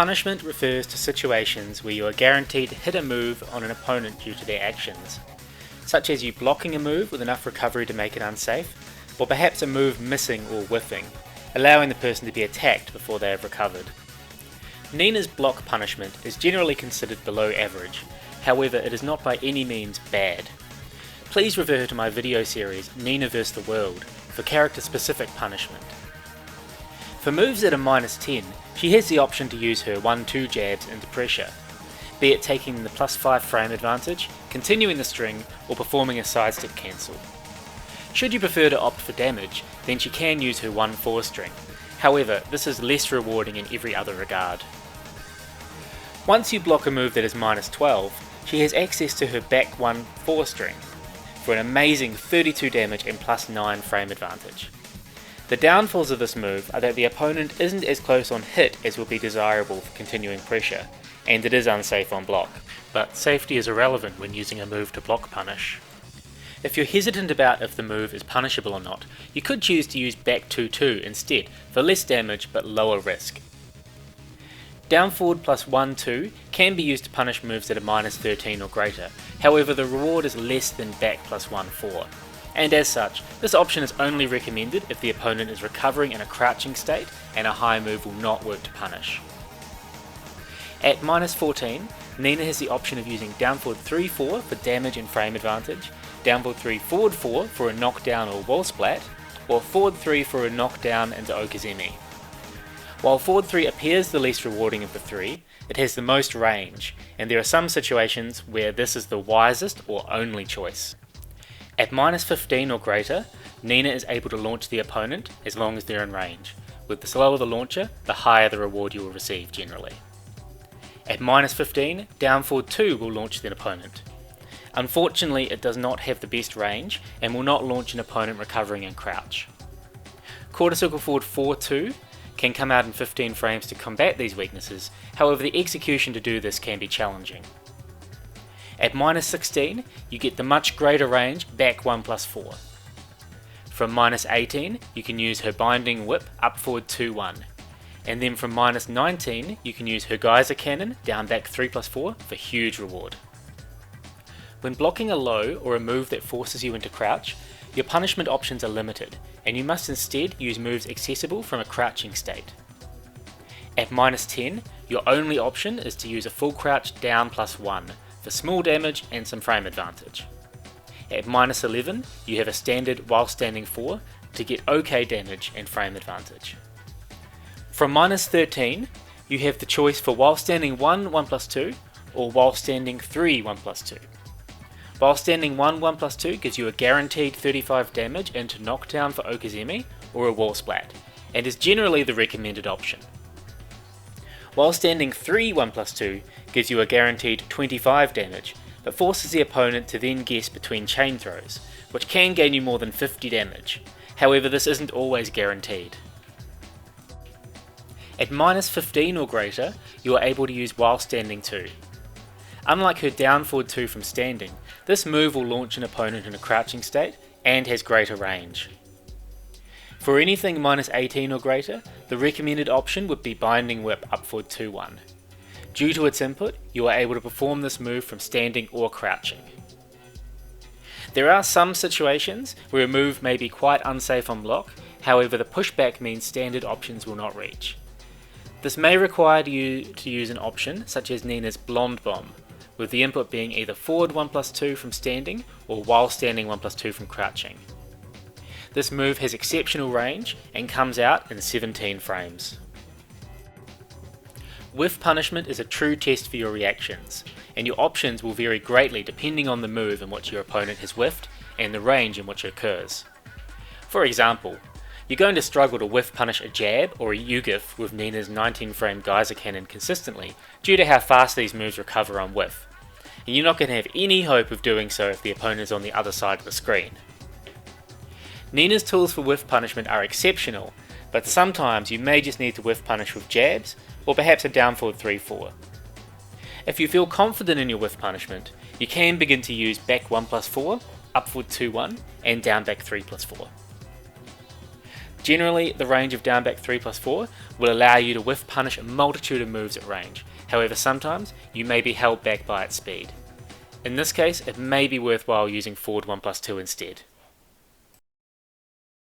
Punishment refers to situations where you are guaranteed to hit a move on an opponent due to their actions, such as you blocking a move with enough recovery to make it unsafe, or perhaps a move missing or whiffing, allowing the person to be attacked before they have recovered. Nina's block punishment is generally considered below average, however it is not by any means bad. Please refer to my video series Nina vs the World for character specific punishment. For moves at a -10, she has the option to use her 1-2 jabs into pressure, be it taking the +5 frame advantage, continuing the string, or performing a sidestep cancel. Should you prefer to opt for damage, then she can use her 1-4 string, however this is less rewarding in every other regard. Once you block a move that is -12, she has access to her back 1-4 string, for an amazing 32 damage and +9 frame advantage. The downfalls of this move are that the opponent isn't as close on hit as would be desirable for continuing pressure, and it is unsafe on block, but safety is irrelevant when using a move to block punish. If you're hesitant about if the move is punishable or not, you could choose to use back 2-2 instead for less damage but lower risk. Down forward +1-2 can be used to punish moves that are -13 or greater, however the reward is less than back +1-4. And as such, this option is only recommended if the opponent is recovering in a crouching state and a high move will not work to punish. At -14, Nina has the option of using down forward 3-4 for damage and frame advantage, down forward 3 forward 4 for a knockdown or wall splat, or forward 3 for a knockdown into okazemi. While forward 3 appears the least rewarding of the three, it has the most range, and there are some situations where this is the wisest or only choice. At -15 or greater, Nina is able to launch the opponent as long as they're in range. With the slower the launcher, the higher the reward you will receive generally. At -15, down forward 2 will launch the opponent. Unfortunately, it does not have the best range and will not launch an opponent recovering in crouch. Quarter circle forward 4-2 can come out in 15 frames to combat these weaknesses, however the execution to do this can be challenging. At -16, you get the much greater range back 1+4. From -18, you can use her binding whip up forward 2-1, and then from -19, you can use her geyser cannon down back 3+4 for huge reward. When blocking a low or a move that forces you into crouch, your punishment options are limited, and you must instead use moves accessible from a crouching state. At -10, your only option is to use a full crouch down +1, for small damage and some frame advantage. At -11, you have a standard while standing 4 to get OK damage and frame advantage. From -13, you have the choice for while standing 1 1+2 or while standing 3 1+2. While standing 1 1+2 gives you a guaranteed 35 damage into knockdown for okazemi or a wall splat, and is generally the recommended option. While standing 3 1+2 gives you a guaranteed 25 damage, but forces the opponent to then guess between chain throws, which can gain you more than 50 damage, however this isn't always guaranteed. At -15 or greater, you are able to use while standing 2. Unlike her down forward 2 from standing, this move will launch an opponent in a crouching state and has greater range. For anything -18 or greater, the recommended option would be binding whip up forward 2-1. Due to its input, you are able to perform this move from standing or crouching. There are some situations where a move may be quite unsafe on block, however the pushback means standard options will not reach. This may require you to use an option such as Nina's Blonde Bomb, with the input being either forward 1+2 from standing or while standing 1+2 from crouching. This move has exceptional range and comes out in 17 frames. Whiff punishment is a true test for your reactions, and your options will vary greatly depending on the move in which your opponent has whiffed and the range in which it occurs. For example, you're going to struggle to whiff punish a jab or a U-gif with Nina's 19 frame geyser cannon consistently due to how fast these moves recover on whiff, and you're not going to have any hope of doing so if the opponent is on the other side of the screen. Nina's tools for whiff punishment are exceptional, but sometimes you may just need to whiff punish with jabs, or perhaps a down forward 3-4. If you feel confident in your whiff punishment, you can begin to use back 1+4, up forward 2-1, and down back 3+4. Generally, the range of down back 3+4 will allow you to whiff punish a multitude of moves at range, however sometimes you may be held back by its speed. In this case, it may be worthwhile using forward 1+2 instead.